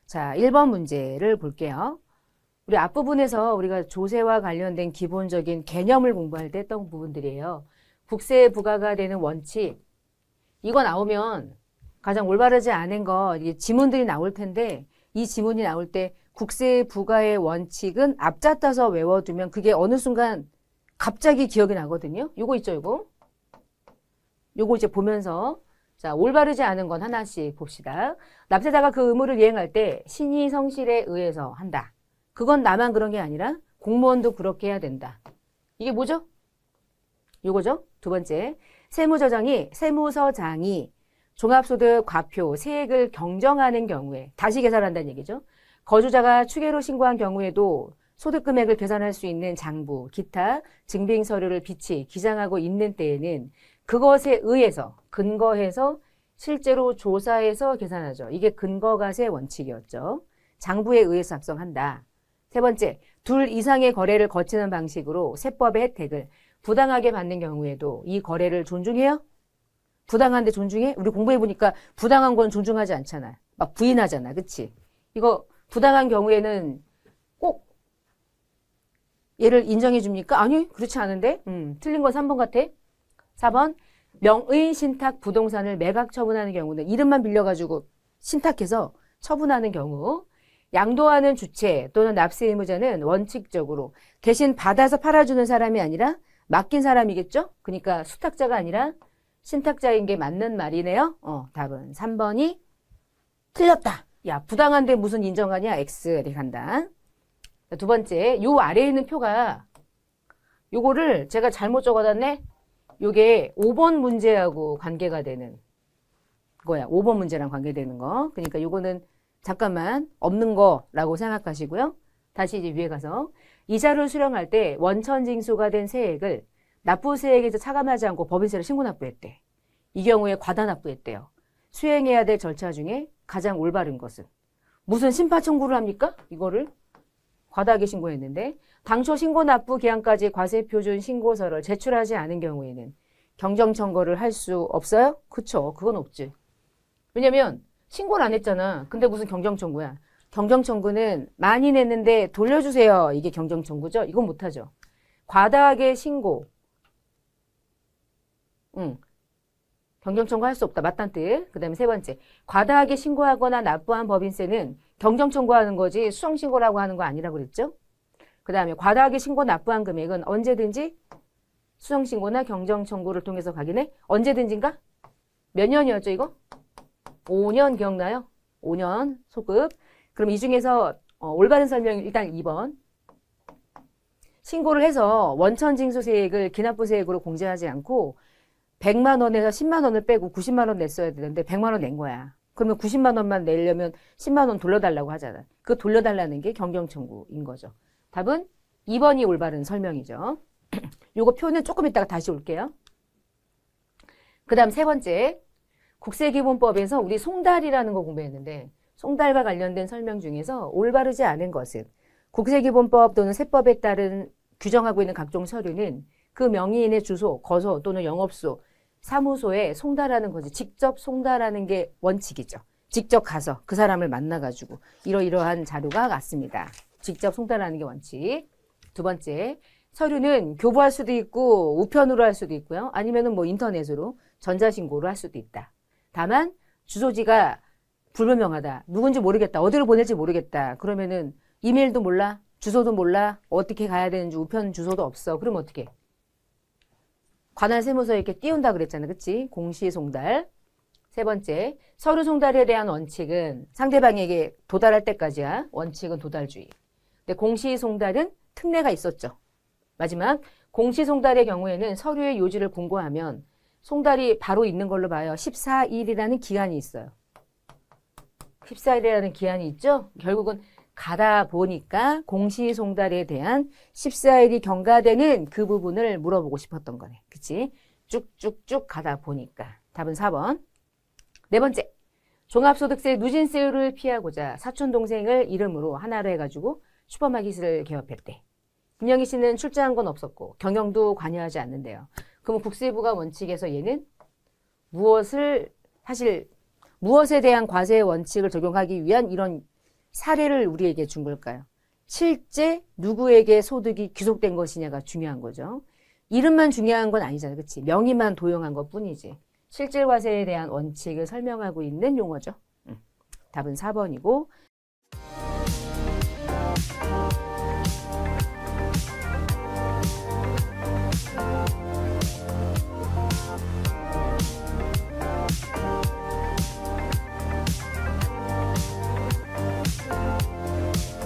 자, 1번 문제를 볼게요. 우리 앞부분에서 우리가 조세와 관련된 기본적인 개념을 공부할 때 했던 부분들이에요. 국세에 부과가 되는 원칙. 이거 나오면 가장 올바르지 않은 거 이게 지문들이 나올 텐데 이 지문이 나올 때 국세 부과의 원칙은 앞잡아서 외워두면 그게 어느 순간 갑자기 기억이 나거든요. 요거 있죠, 요거. 요거 이제 보면서 자, 올바르지 않은 건 하나씩 봅시다. 납세자가 그 의무를 이행할 때 신의 성실에 의해서 한다. 그건 나만 그런 게 아니라 공무원도 그렇게 해야 된다. 이게 뭐죠? 요거죠. 두 번째, 세무서장이 종합소득 과표 세액을 경정하는 경우에 다시 계산한다는 얘기죠. 거주자가 추계로 신고한 경우에도 소득금액을 계산할 수 있는 장부, 기타 증빙서류를 비치 기장하고 있는 때에는 그것에 의해서 근거해서 실제로 조사해서 계산하죠. 이게 근거과세 원칙이었죠. 장부에 의해서 작성한다. 세 번째, 둘 이상의 거래를 거치는 방식으로 세법의 혜택을 부당하게 받는 경우에도 이 거래를 존중해요? 부당한데 존중해? 우리 공부해보니까 부당한 건 존중하지 않잖아. 막 부인하잖아. 그치? 이거 부당한 경우에는 꼭 얘를 인정해 줍니까? 아니, 그렇지 않은데? 틀린 건 3번 같아. 4번, 명의 신탁 부동산을 매각 처분하는 경우는 이름만 빌려가지고 신탁해서 처분하는 경우 양도하는 주체 또는 납세 의무자는 원칙적으로 대신 받아서 팔아주는 사람이 아니라 맡긴 사람이겠죠? 그러니까 수탁자가 아니라 신탁자인 게 맞는 말이네요. 답은 3번이 틀렸다. 야, 부당한데 무슨 인정하냐? X 이렇게 간다. 두 번째, 요 아래에 있는 표가 요거를 제가 잘못 적어놨네. 요게 5번 문제하고 관계가 되는 거야. 5번 문제랑 관계되는 거. 그러니까 요거는 잠깐만 없는 거라고 생각하시고요. 다시 이제 위에 가서 이자를 수령할 때 원천징수가 된 세액을 납부세액에서 차감하지 않고 법인세를 신고 납부했대. 이 경우에 과다 납부했대요. 수행해야 될 절차 중에 가장 올바른 것은 무슨 심파 청구를 합니까? 이거를 과다하게 신고했는데 당초 신고 납부 기한까지 과세표준 신고서를 제출하지 않은 경우에는 경정청구를 할 수 없어요? 그쵸? 그건 없지. 왜냐면 신고를 안 했잖아. 근데 무슨 경정청구야? 경정청구는 많이 냈는데 돌려주세요. 이게 경정청구죠? 이건 못하죠. 과다하게 신고. 경정청구 할 수 없다. 맞단 뜻. 그 다음에 세 번째. 과다하게 신고하거나 납부한 법인세는 경정청구하는 거지 수정신고라고 하는 거 아니라고 그랬죠? 그 다음에 과다하게 신고 납부한 금액은 언제든지 수정신고나 경정청구를 통해서 확인해. 언제든지인가? 몇 년이었죠 이거? 5년 기억나요? 5년 소급. 그럼 이 중에서 올바른 설명이 일단 2번. 신고를 해서 원천징수세액을 기납부세액으로 공제하지 않고 100만 원에서 10만 원을 빼고 90만 원 냈어야 되는데 100만 원 낸 거야. 그러면 90만 원만 내려면 10만 원 돌려달라고 하잖아. 그 돌려달라는 게 경정청구인 거죠. 답은 2번이 올바른 설명이죠. 요거 표는 조금 이따가 다시 올게요. 그 다음 세 번째. 국세기본법에서 우리 송달이라는 거 공부했는데 송달과 관련된 설명 중에서 올바르지 않은 것은 국세기본법 또는 세법에 따른 규정하고 있는 각종 서류는 그 명의인의 주소, 거소 또는 영업소, 사무소에 송달하는 거지. 직접 송달하는 게 원칙이죠. 직접 가서 그 사람을 만나가지고 이러이러한 자료가 왔습니다. 직접 송달하는 게 원칙. 두 번째, 서류는 교부할 수도 있고 우편으로 할 수도 있고요. 아니면은 뭐 인터넷으로 전자신고로 할 수도 있다. 다만 주소지가 불분명하다. 누군지 모르겠다. 어디로 보낼지 모르겠다. 그러면은 이메일도 몰라. 주소도 몰라. 어떻게 가야 되는지 우편 주소도 없어. 그럼 어떻게? 관할 세무서에 이렇게 띄운다 그랬잖아. 그치? 공시송달. 세 번째, 서류 송달에 대한 원칙은 상대방에게 도달할 때까지야. 원칙은 도달주의. 근데 공시송달은 특례가 있었죠. 마지막, 공시송달의 경우에는 서류의 요지를 공고하면 송달이 바로 있는 걸로 봐요. 14일이라는 기한이 있어요. 14일이라는 기한이 있죠? 결국은 가다 보니까 공시송달에 대한 14일이 경과되는 그 부분을 물어보고 싶었던 거네. 그치? 쭉쭉쭉 가다 보니까. 답은 4번. 네 번째. 종합소득세 누진세율을 피하고자 사촌동생을 이름으로 하나로 해가지고 슈퍼마켓을 개업했대. 김영희 씨는 출자한 건 없었고 경영도 관여하지 않는데요. 그럼 국세부가 원칙에서 얘는 무엇에 대한 과세 원칙을 적용하기 위한 이런 사례를 우리에게 준 걸까요? 실제 누구에게 소득이 귀속된 것이냐가 중요한 거죠. 이름만 중요한 건 아니잖아요. 그치? 명의만 도용한 것 뿐이지. 실질과세에 대한 원칙을 설명하고 있는 용어죠. 답은 4번이고